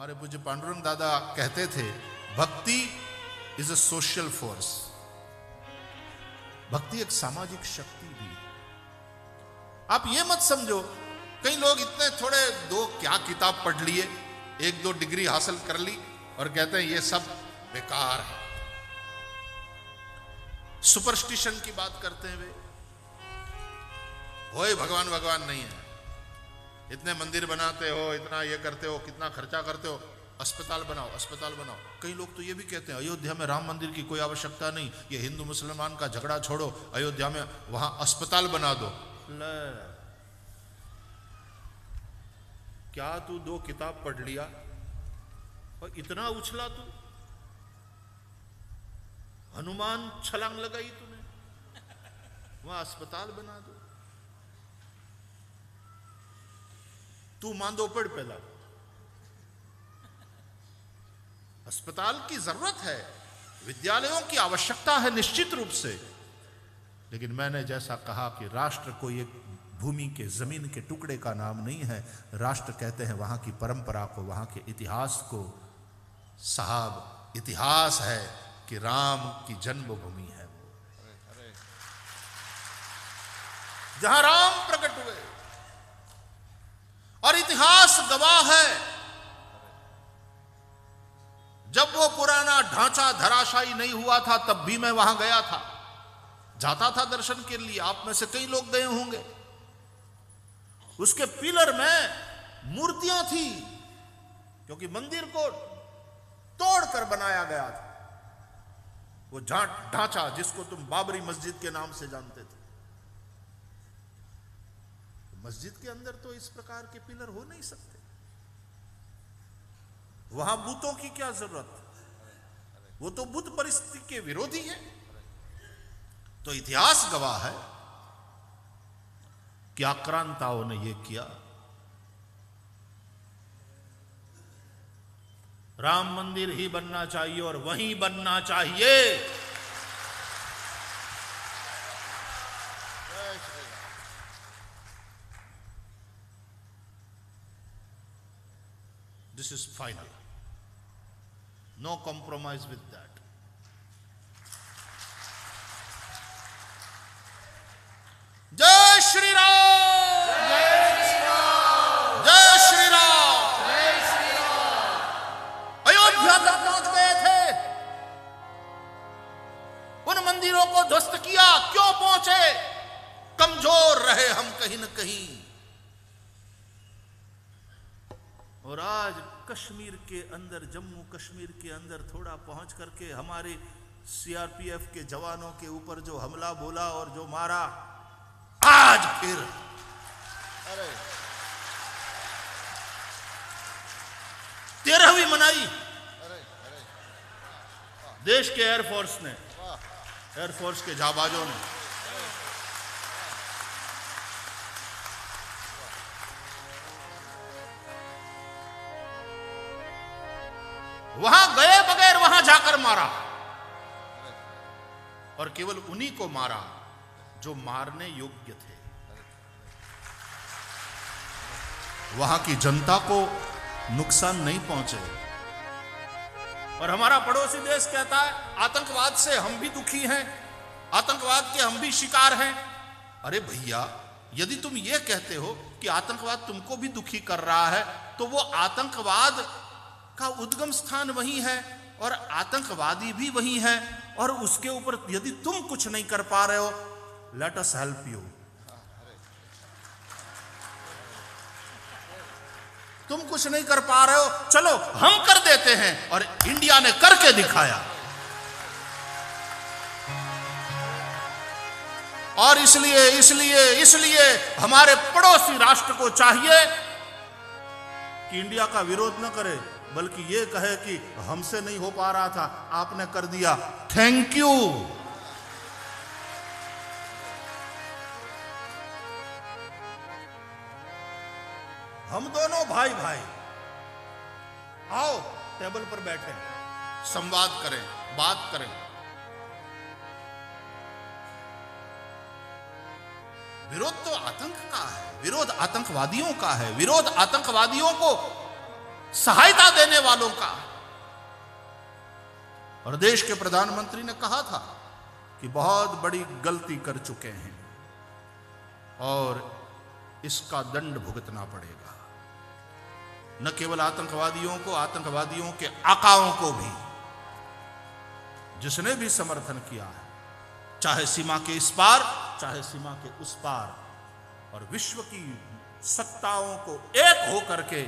हमारे पूज्य पांडुरंग दादा कहते थे, भक्ति इज अ सोशल फोर्स। भक्ति एक सामाजिक शक्ति भी है। आप ये मत समझो, कई लोग इतने थोड़े दो क्या किताब पढ़ लिए, एक दो डिग्री हासिल कर ली और कहते हैं ये सब बेकार है। सुपरस्टिशन की बात करते हैं वे, होए भगवान भगवान नहीं है, इतने मंदिर बनाते हो, इतना ये करते हो, कितना खर्चा करते हो, अस्पताल बनाओ अस्पताल बनाओ। कई लोग तो ये भी कहते हैं अयोध्या में राम मंदिर की कोई आवश्यकता नहीं, ये हिंदू मुसलमान का झगड़ा छोड़ो, अयोध्या में वहां अस्पताल बना दो। क्या तू दो किताब पढ़ लिया और इतना उछला तू? हनुमान छलांग लगाई तूने, वहां अस्पताल बना दो। तू मांदो पढ़ पहला। अस्पताल की जरूरत है, विद्यालयों की आवश्यकता है निश्चित रूप से, लेकिन मैंने जैसा कहा कि राष्ट्र कोई एक भूमि के जमीन के टुकड़े का नाम नहीं है। राष्ट्र कहते हैं वहां की परंपरा को, वहां के इतिहास को। साहब, इतिहास है कि राम की जन्मभूमि है वो, जहां राम प्रकट हुए, और इतिहास गवाह है जब वो पुराना ढांचा धराशायी नहीं हुआ था तब भी मैं वहां गया था, जाता था दर्शन के लिए। आप में से कई लोग गए होंगे। उसके पिलर में मूर्तियां थी, क्योंकि मंदिर को तोड़कर बनाया गया था। वो ढांचा जिसको तुम बाबरी मस्जिद के नाम से जानते थे, मस्जिद के अंदर तो इस प्रकार के पिलर हो नहीं सकते। वहां बुतों की क्या जरूरत, वो तो बुत परिस्थिति के विरोधी है। तो इतिहास गवाह है कि आक्रांताओं ने यह किया। राम मंदिर ही बनना चाहिए और वहीं बनना चाहिए। This is final. No compromise with that. जय श्री राम, जय श्री राम, जय श्री राम, जय श्री राम। अयोध्या तक पहुंच गए थे, उन मंदिरों को ध्वस्त किया। क्यों पहुंचे? कमजोर रहे हम कहीं न कहीं। और आज कश्मीर के अंदर, जम्मू कश्मीर के अंदर थोड़ा पहुंच करके हमारे सीआरपीएफ के जवानों के ऊपर जो हमला बोला और जो मारा, आज फिर अरे 13वीं मनाई देश के एयरफोर्स ने, एयरफोर्स के जाबाजों ने। वहां गए बगैर वहां जाकर मारा, और केवल उन्हीं को मारा जो मारने योग्य थे। वहां की जनता को नुकसान नहीं पहुंचे। और हमारा पड़ोसी देश कहता है आतंकवाद से हम भी दुखी हैं, आतंकवाद के हम भी शिकार हैं। अरे भैया, यदि तुम ये कहते हो कि आतंकवाद तुमको भी दुखी कर रहा है, तो वो आतंकवाद का उद्गम स्थान वही है और आतंकवादी भी वही है, और उसके ऊपर यदि तुम कुछ नहीं कर पा रहे हो, लेट अस हेल्प यू। तुम कुछ नहीं कर पा रहे हो, चलो हम कर देते हैं। और इंडिया ने करके दिखाया। और इसलिए इसलिए इसलिए हमारे पड़ोसी राष्ट्र को चाहिए कि इंडिया का विरोध न करे, बल्कि ये कहे कि हमसे नहीं हो पा रहा था, आपने कर दिया, थैंक यू। हम दोनों भाई भाई, आओ टेबल पर बैठे, संवाद करें, बात करें। विरोध तो आतंक का है, विरोध आतंकवादियों का है, विरोध आतंकवादियों को सहायता देने वालों का। और देश के प्रधानमंत्री ने कहा था कि बहुत बड़ी गलती कर चुके हैं और इसका दंड भुगतना पड़ेगा, न केवल आतंकवादियों को, आतंकवादियों के आकाओं को भी, जिसने भी समर्थन किया है, चाहे सीमा के इस पार चाहे सीमा के उस पार। और विश्व की सत्ताओं को एक होकर के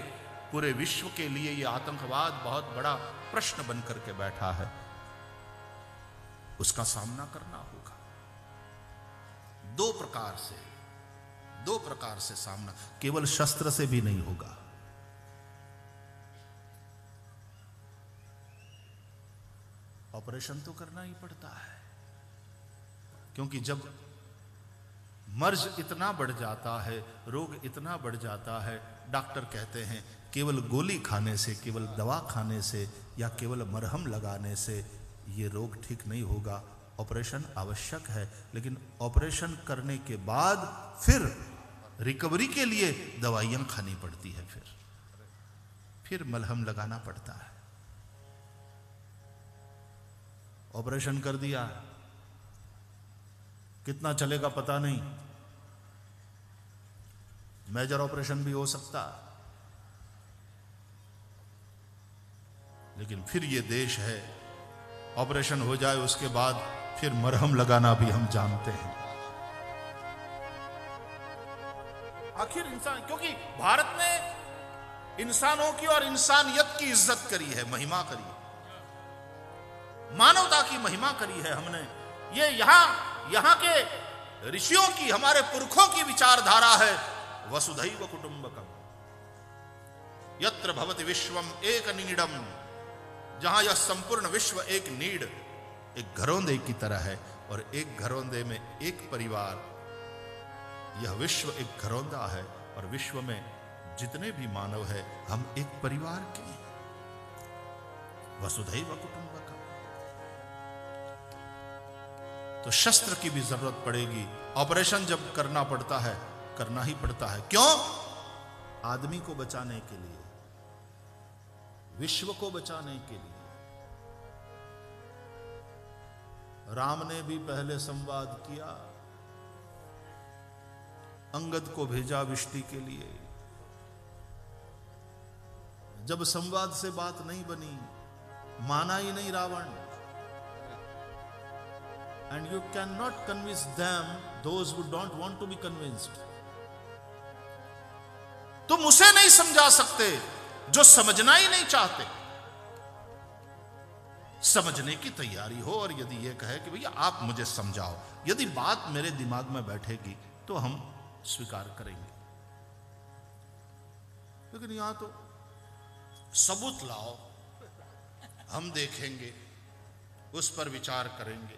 पूरे विश्व के लिए यह आतंकवाद बहुत बड़ा प्रश्न बन करके बैठा है, उसका सामना करना होगा। दो प्रकार से सामना, केवल शस्त्र से भी नहीं होगा। ऑपरेशन तो करना ही पड़ता है, क्योंकि जब मर्ज इतना बढ़ जाता है, रोग इतना बढ़ जाता है, डॉक्टर कहते हैं केवल गोली खाने से, केवल दवा खाने से या केवल मरहम लगाने से ये रोग ठीक नहीं होगा, ऑपरेशन आवश्यक है। लेकिन ऑपरेशन करने के बाद फिर रिकवरी के लिए दवाइयां खानी पड़ती है, फिर मलहम लगाना पड़ता है। ऑपरेशन कर दिया, कितना चलेगा पता नहीं, मेजर ऑपरेशन भी हो सकता, लेकिन फिर ये देश है, ऑपरेशन हो जाए उसके बाद फिर मरहम लगाना भी हम जानते हैं। आखिर इंसान, क्योंकि भारत ने इंसानों की और इंसानियत की इज्जत करी है, महिमा करी है, मानवता की महिमा करी है हमने। ये यहां के ऋषियों की, हमारे पुरखों की विचारधारा है, वसुधैव कुटुंबकम यत्र भवति विश्वम एक नीडम, जहां यह संपूर्ण विश्व एक नीड, एक घरौंदे की तरह है, और एक घरौंदे में एक परिवार। यह विश्व एक घरौंदा है और विश्व में जितने भी मानव है हम एक परिवार के, वसुधैव कुटुंबकम। तो शस्त्र की भी जरूरत पड़ेगी। ऑपरेशन जब करना पड़ता है, करना ही पड़ता है। क्यों? आदमी को बचाने के लिए, विश्व को बचाने के लिए। राम ने भी पहले संवाद किया, अंगद को भेजा विष्टि के लिए। जब संवाद से बात नहीं बनी, माना ही नहीं Ravan. And you cannot convince them, those who don't want to be convinced. तुम उसे नहीं समझा सकते जो समझना ही नहीं चाहते। समझने की तैयारी हो और यदि यह कहे कि भैया आप मुझे समझाओ, यदि बात मेरे दिमाग में बैठेगी तो हम स्वीकार करेंगे। लेकिन यहां तो सबूत लाओ, हम देखेंगे, उस पर विचार करेंगे,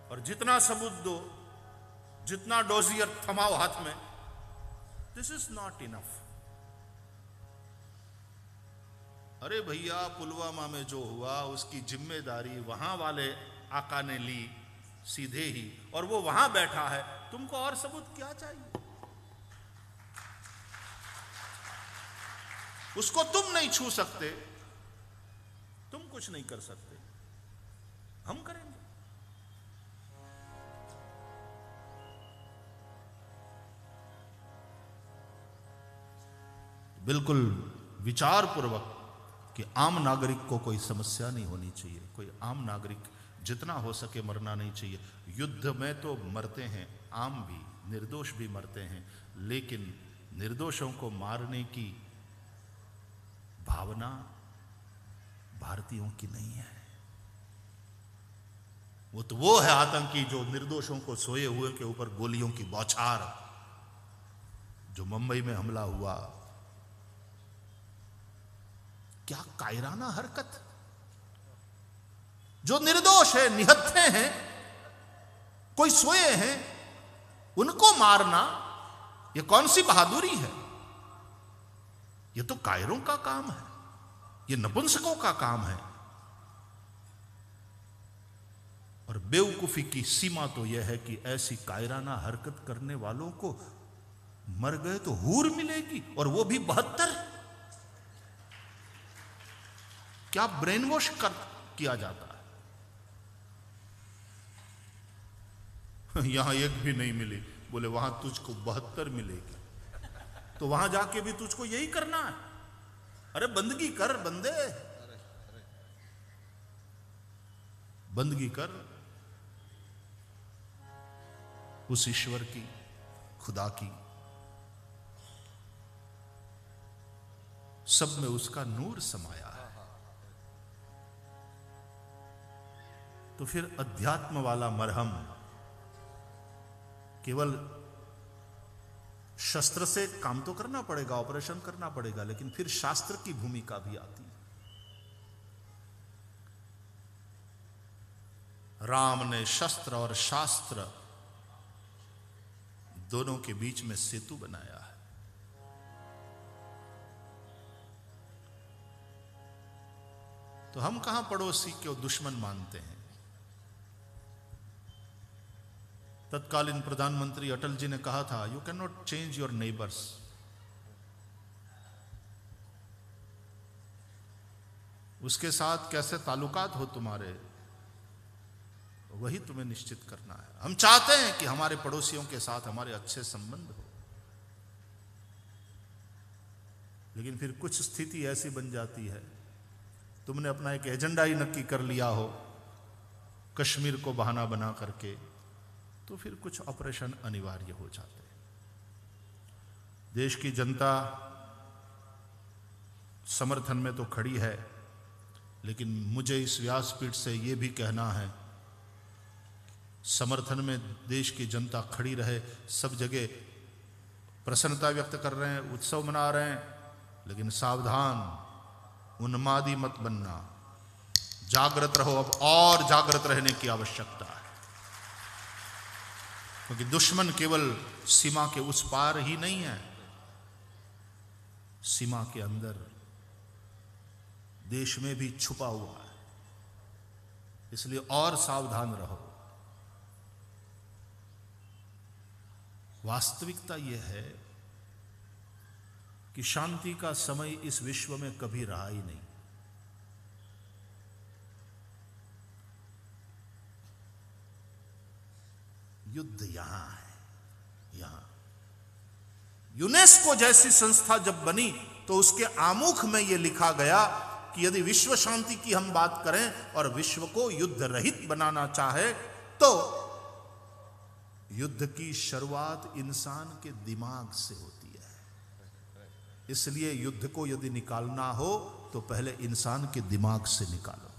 और जितना सबूत दो, जितना डोजियर थमाओ हाथ में, दिस इज नॉट इनफ। अरे भैया, पुलवामा में जो हुआ उसकी जिम्मेदारी वहां वाले आका ने ली सीधे ही, और वो वहां बैठा है, तुमको और सबूत क्या चाहिए? उसको तुम नहीं छू सकते, तुम कुछ नहीं कर सकते, हम करेंगे। बिल्कुल विचार पूर्वक कि आम नागरिक को कोई समस्या नहीं होनी चाहिए, कोई आम नागरिक जितना हो सके मरना नहीं चाहिए। युद्ध में तो मरते हैं, आम भी, निर्दोष भी मरते हैं, लेकिन निर्दोषों को मारने की भावना भारतीयों की नहीं है। वो तो वो है आतंकी जो निर्दोषों को सोए हुए के ऊपर गोलियों की बौछार, जो मुंबई में हमला हुआ, क्या कायराना हरकत। जो निर्दोष है, निहत्थे हैं, कोई सोए हैं, उनको मारना यह कौन सी बहादुरी है? यह तो कायरों का काम है, यह नपुंसकों का काम है। और बेवकूफी की सीमा तो यह है कि ऐसी कायराना हरकत करने वालों को मर गए तो हूर मिलेगी, और वो भी 72। क्या ब्रेन वॉश किया जाता है। यहां एक भी नहीं मिली, बोले वहां तुझको 72 मिलेगी, तो वहां जाके भी तुझको यही करना है। अरे बंदगी कर बंदे, बंदगी कर उस ईश्वर की, खुदा की। सब में उसका नूर समाया है। तो फिर अध्यात्म वाला मरहम केवल शस्त्र से काम तो करना पड़ेगा, ऑपरेशन करना पड़ेगा, लेकिन फिर शास्त्र की भूमिका भी आती है। राम ने शस्त्र और शास्त्र दोनों के बीच में सेतु बनाया है। तो हम कहां पड़ोसी को दुश्मन मानते हैं। तत्कालीन प्रधानमंत्री अटल जी ने कहा था, you can not change your neighbours. उसके साथ कैसे ताल्लुकात हो तुम्हारे, वही तुम्हें निश्चित करना है। हम चाहते हैं कि हमारे पड़ोसियों के साथ हमारे अच्छे संबंध हो, लेकिन फिर कुछ स्थिति ऐसी बन जाती है, तुमने अपना एक एजेंडा ही नक्की कर लिया हो कश्मीर को बहाना बना करके, तो फिर कुछ ऑपरेशन अनिवार्य हो जाते हैं। देश की जनता समर्थन में तो खड़ी है, लेकिन मुझे इस व्यासपीठ से यह भी कहना है, समर्थन में देश की जनता खड़ी रहे। सब जगह प्रसन्नता व्यक्त कर रहे हैं, उत्सव मना रहे हैं, लेकिन सावधान, उन्मादी मत बनना, जागृत रहो। अब और जागृत रहने की आवश्यकता है, क्योंकि दुश्मन केवल सीमा के उस पार ही नहीं है, सीमा के अंदर देश में भी छुपा हुआ है। इसलिए और सावधान रहो। वास्तविकता यह है कि शांति का समय इस विश्व में कभी रहा ही नहीं। युद्ध यहां है, यहां। यूनेस्को जैसी संस्था जब बनी तो उसके आमुख में यह लिखा गया कि यदि विश्व शांति की हम बात करें और विश्व को युद्ध रहित बनाना चाहे, तो युद्ध की शुरुआत इंसान के दिमाग से होती है। इसलिए युद्ध को यदि निकालना हो तो पहले इंसान के दिमाग से निकालो।